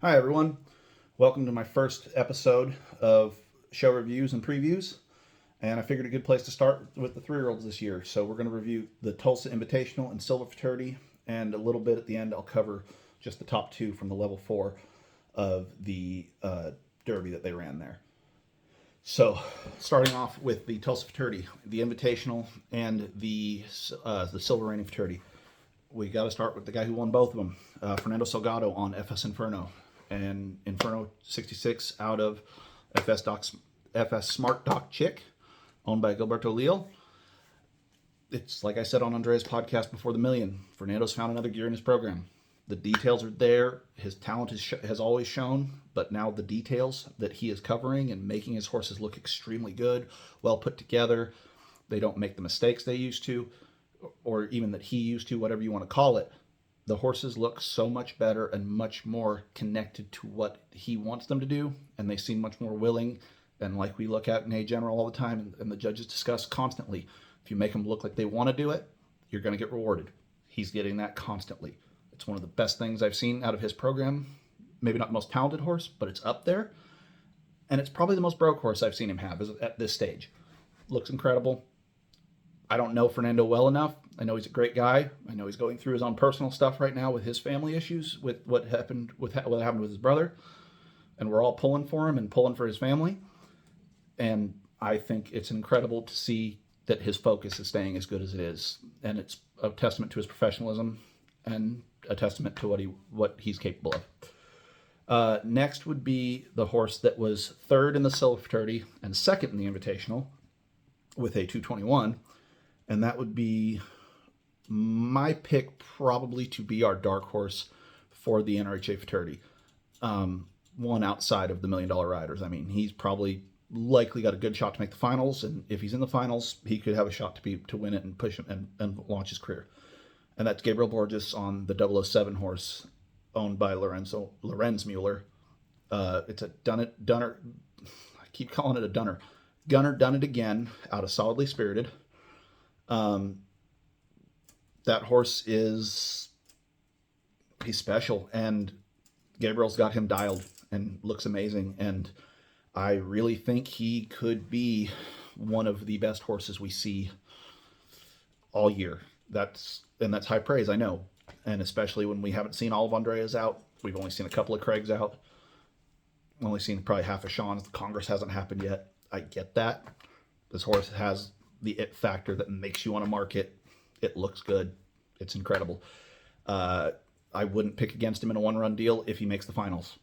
Hi, everyone. Welcome to my first episode of show reviews and previews. And I figured a good place to start with the 3-year-olds this year. So we're going to review the Tulsa Invitational and Silva Futurity. And a little bit at the end, I'll cover just the top two from the level 4 of the Derby that they ran there. So, starting off with the Tulsa Futurity, the Invitational, and the Silver Reining Futurity. We got to start with the guy who won both of them, Fernando Salgado on FS Inferno, and Inferno 66 out of FS Smart Doc Chick, owned by Gilberto Leal. It's like I said on Andrea's podcast before the million. Fernando's found another gear in his program. The details are there. His talent has always shown, but now the details that he is covering and making his horses look extremely good, well put together. They don't make the mistakes they used to, or even that he used to, whatever you want to call it. The horses look so much better and much more connected to what he wants them to do, and they seem much more willing. And like we look at in A General all the time, and the judges discuss constantly, if you make them look like they want to do it, you're going to get rewarded. He's getting that constantly. It's one of the best things I've seen out of his program. Maybe not the most talented horse, but it's up there. And it's probably the most broke horse I've seen him have at this stage. Looks incredible. I don't know Fernando well enough. I know he's a great guy. I know he's going through his own personal stuff right now with his family issues, with what happened with his brother. And we're all pulling for him and pulling for his family. And I think it's incredible to see that his focus is staying as good as it is. And it's a testament to his professionalism and a testament to what he's capable of. Next would be the horse that was third in the Silva Futurity and second in the Invitational with a 221, and that would be my pick probably to be our dark horse for the NRHA Futurity. One outside of the $1 Million Riders. I mean, he's probably likely got a good shot to make the finals, and if he's in the finals, he could have a shot to win it and push him and launch his career. And that's Gabriel Borges on the 007 horse owned by Lorenz Mueller. It's a Dunner. I keep calling it a Dunner. Gunner done it again out of Solidly Spirited. That horse he's special, and Gabriel's got him dialed and looks amazing. And I really think he could be one of the best horses we see all year. That's high praise, I know. And especially when we haven't seen all of Andrea's out. We've only seen a couple of Craig's out. We've only seen probably half of Sean's. The Congress hasn't happened yet. I get that. This horse has the it factor that makes you want to mark it. It looks good. It's incredible. I wouldn't pick against him in a one-run deal if he makes the finals.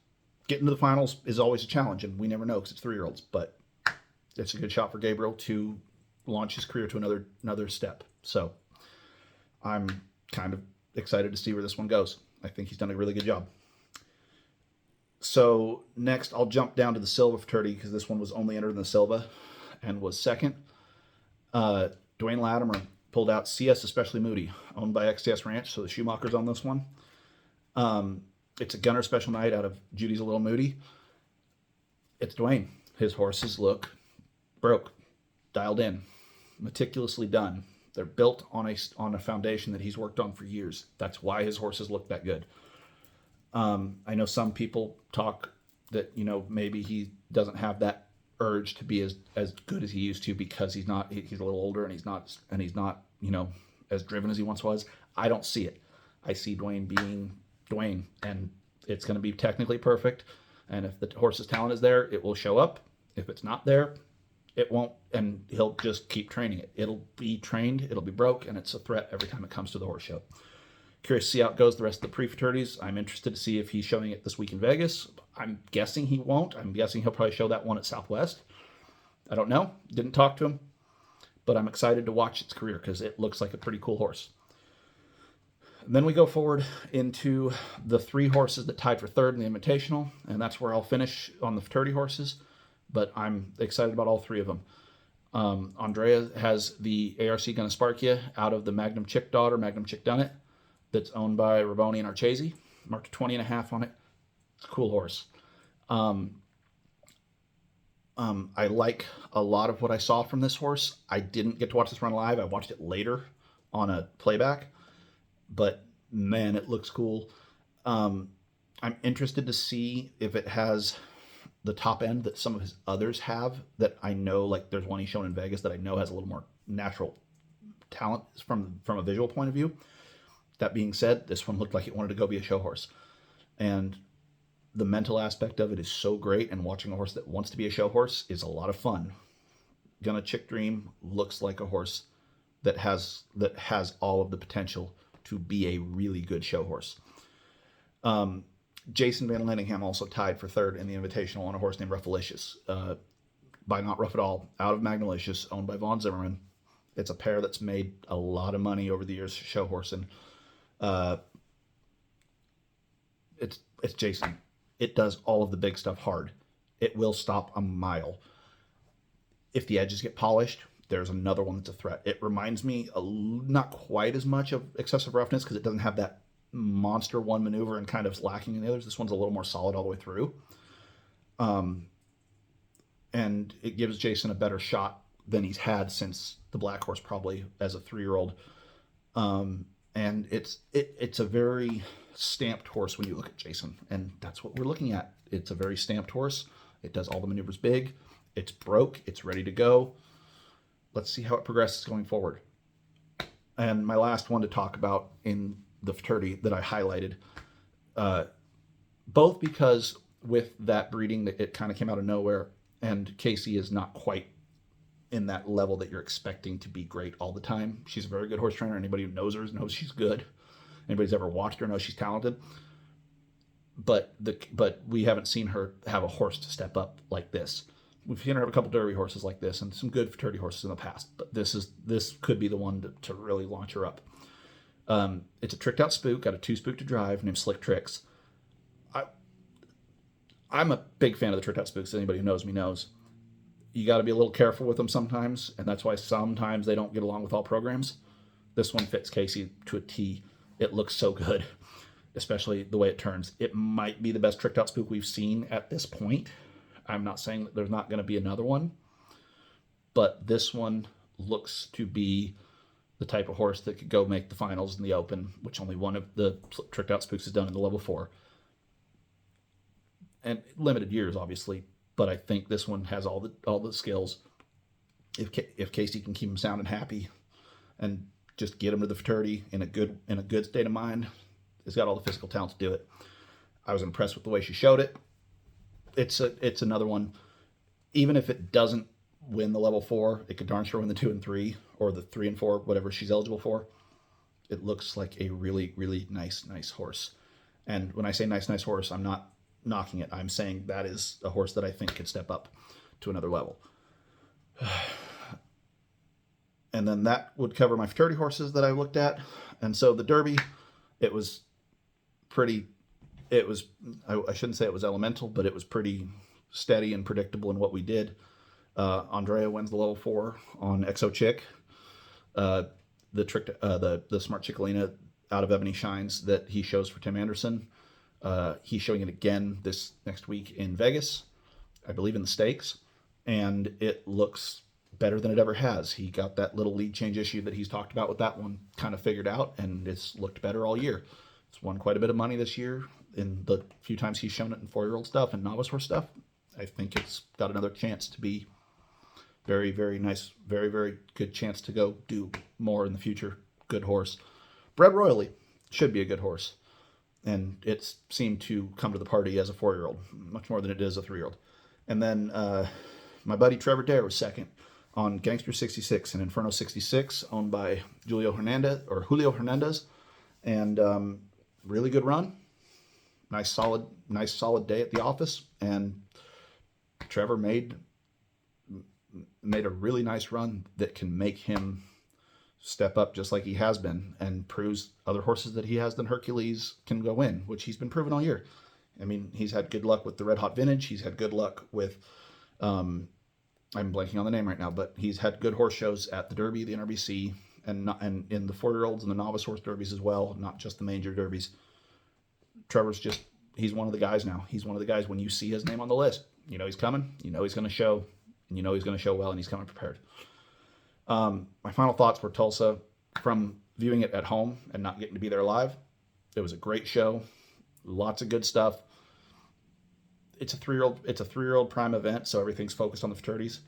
Getting to the finals is always a challenge, and we never know because it's 3-year-olds. But it's a good shot for Gabriel to launch his career to another step. So I'm kind of excited to see where this one goes. I think he's done a really good job. So next, I'll jump down to the Silva Futurity because this one was only entered in the Silva and was second. Duane Latimer pulled out CS Especially Moody, owned by XTS Ranch, so the Schumacher's on this one. It's a Gunner Special Night out of Judy's a Little Moody. It's Duane. His horses look broke, dialed in, meticulously done. They're built on a foundation that he's worked on for years. That's why his horses look that good. I know some people talk that maybe he doesn't have that urge to be as good as he used to because he's a little older and he's not as driven as he once was. I don't see it. I see Duane being Duane, and it's going to be technically perfect. And if the horse's talent is there, it will show up. If it's not there, it won't, and he'll just keep training it. It'll be trained, it'll be broke, and it's a threat every time it comes to the horse show. Curious to see how it goes the rest of the pre-futurities. I'm interested to see if he's showing it this week in Vegas. I'm guessing he won't. I'm guessing he'll probably show that one at Southwest. I don't know. Didn't talk to him. But I'm excited to watch its career because it looks like a pretty cool horse. And then we go forward into the 3 horses that tied for third in the Invitational, and that's where I'll finish on the futurity horses. But I'm excited about all 3 of them. Andrea has the ARC Gonna Spark Ya out of the Magnum Chick Daughter, Magnum Chick Done It, that's owned by Raboni and Archesi. Marked 20.5 on it. It's a cool horse. I like a lot of what I saw from this horse. I didn't get to watch this run live. I watched it later on a playback. But man, it looks cool. I'm interested to see if it has the top end that some of his others have that I know, like there's one he's shown in Vegas that I know has a little more natural talent from a visual point of view. That being said, this one looked like it wanted to go be a show horse. And the mental aspect of it is so great, and watching a horse that wants to be a show horse is a lot of fun. Gonna Chick Dream looks like a horse that has all of the potential to be a really good show horse. Jason Van Lanningham also tied for third in the Invitational on a horse named Ruffalicious, by Not Rough at All, out of Magnalicious, owned by Vaughn Zimmerman. It's a pair that's made a lot of money over the years, show horse, and it's Jason. It does all of the big stuff hard. It will stop a mile. If the edges get polished, there's another one that's a threat. It reminds me not quite as much of Excessive Roughness because it doesn't have that monster one maneuver and kind of lacking in the others. This one's a little more solid all the way through. And it gives Jason a better shot than he's had since the Black Horse, probably as a 3-year-old. And it's a very stamped horse when you look at Jason, and that's what we're looking at. It's a very stamped horse. It does all the maneuvers big. It's broke. It's ready to go. Let's see how it progresses going forward. And my last one to talk about in the Futurity that I highlighted, both because with that breeding that it kind of came out of nowhere, and Casey is not quite in that level that you're expecting to be great all the time. She's a very good horse trainer. Anybody who knows her knows she's good. Anybody who's ever watched her knows she's talented. But we haven't seen her have a horse to step up like this. We've seen her have a couple Derby horses like this and some good Futurity horses in the past. But this could be the one to really launch her up. It's a tricked out spook, got a 2-spook to drive named Slick Tricks. I'm a big fan of the tricked out spooks. Anybody who knows me knows. You got to be a little careful with them sometimes, and that's why sometimes they don't get along with all programs. This one fits Casey to a T. It looks so good, especially the way it turns. It might be the best tricked out spook we've seen at this point. I'm not saying that there's not going to be another one, but this one looks to be the type of horse that could go make the finals in the Open, which only one of the tricked out spooks has done in the level 4. And limited years, obviously, but I think this one has all the skills. If Casey can keep him sound and happy, and just get him to the Futurity in a good state of mind, he's got all the physical talent to do it. I was impressed with the way she showed it. It's another one. Even if it doesn't win the level 4, it could darn sure win the 2 and 3 or the 3 and 4, whatever she's eligible for. It looks like a really, really nice horse. And when I say nice horse, I'm not knocking it. I'm saying that is a horse that I think could step up to another level. And then that would cover my Futurity horses that I looked at. And so the Derby, I shouldn't say it was elemental, but it was pretty steady and predictable in what we did. Andrea wins the level 4 on Exo Chick. The Smart Chickalina out of Ebony Shines that he shows for Tim Anderson. He's showing it again this next week in Vegas, I believe in the stakes, and it looks better than it ever has. He got that little lead change issue that he's talked about with that one kind of figured out, and it's looked better all year. It's won quite a bit of money this year in the few times he's shown it in 4-year-old stuff and novice horse stuff. I think it's got another chance to be very, very nice, very, very good chance to go do more in the future. Good horse. Bred royally. Should be a good horse. And it seemed to come to the party as a 4-year-old, much more than it is a 3-year-old. And then my buddy Trevor Dare was second on Gangster 66 and Inferno 66, owned by Julio Hernandez. And really good run. Nice solid day at the office. And Trevor made a really nice run that can make him step up just like he has been and proves other horses that he has than Hercules can go in, which he's been proven all year. I mean, he's had good luck with the Red Hot Vintage. He's had good luck with, I'm blanking on the name right now, but he's had good horse shows at the Derby, the NRBC, and in the 4-year-olds and the novice horse derbies as well, not just the major derbies. Trevor's he's one of the guys now. He's one of the guys when you see his name on the list, you know he's coming, you know he's going to show, and you know he's going to show well, and he's coming prepared. My final thoughts were Tulsa. From viewing it at home and not getting to be there live, it was a great show. Lots of good stuff. It's a 3-year-old prime event, so everything's focused on the fraternities.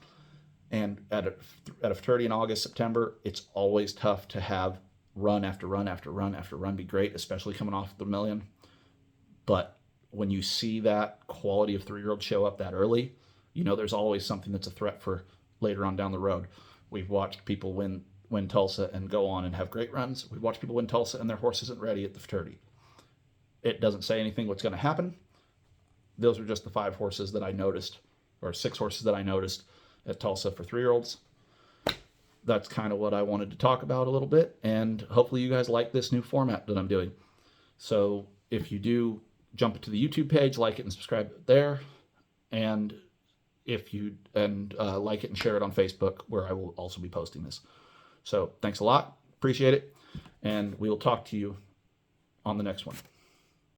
And at a fraternity in August, September, it's always tough to have run after run after run after run be great, especially coming off the million. But when you see that quality of 3-year-olds show up that early, there's always something that's a threat for later on down the road. We've watched people win Tulsa and go on and have great runs. We've watched people win Tulsa and their horse isn't ready at the fraternity. It doesn't say anything what's going to happen. Those are just the 5 horses that I noticed, or 6 horses that I noticed at Tulsa for 3-year-olds. That's kind of what I wanted to talk about a little bit, and hopefully you guys like this new format that I'm doing. So if you do, jump to the YouTube page, like it and subscribe there, and like it and share it on Facebook, where I will also be posting this. So thanks a lot, appreciate it, and we will talk to you on the next one.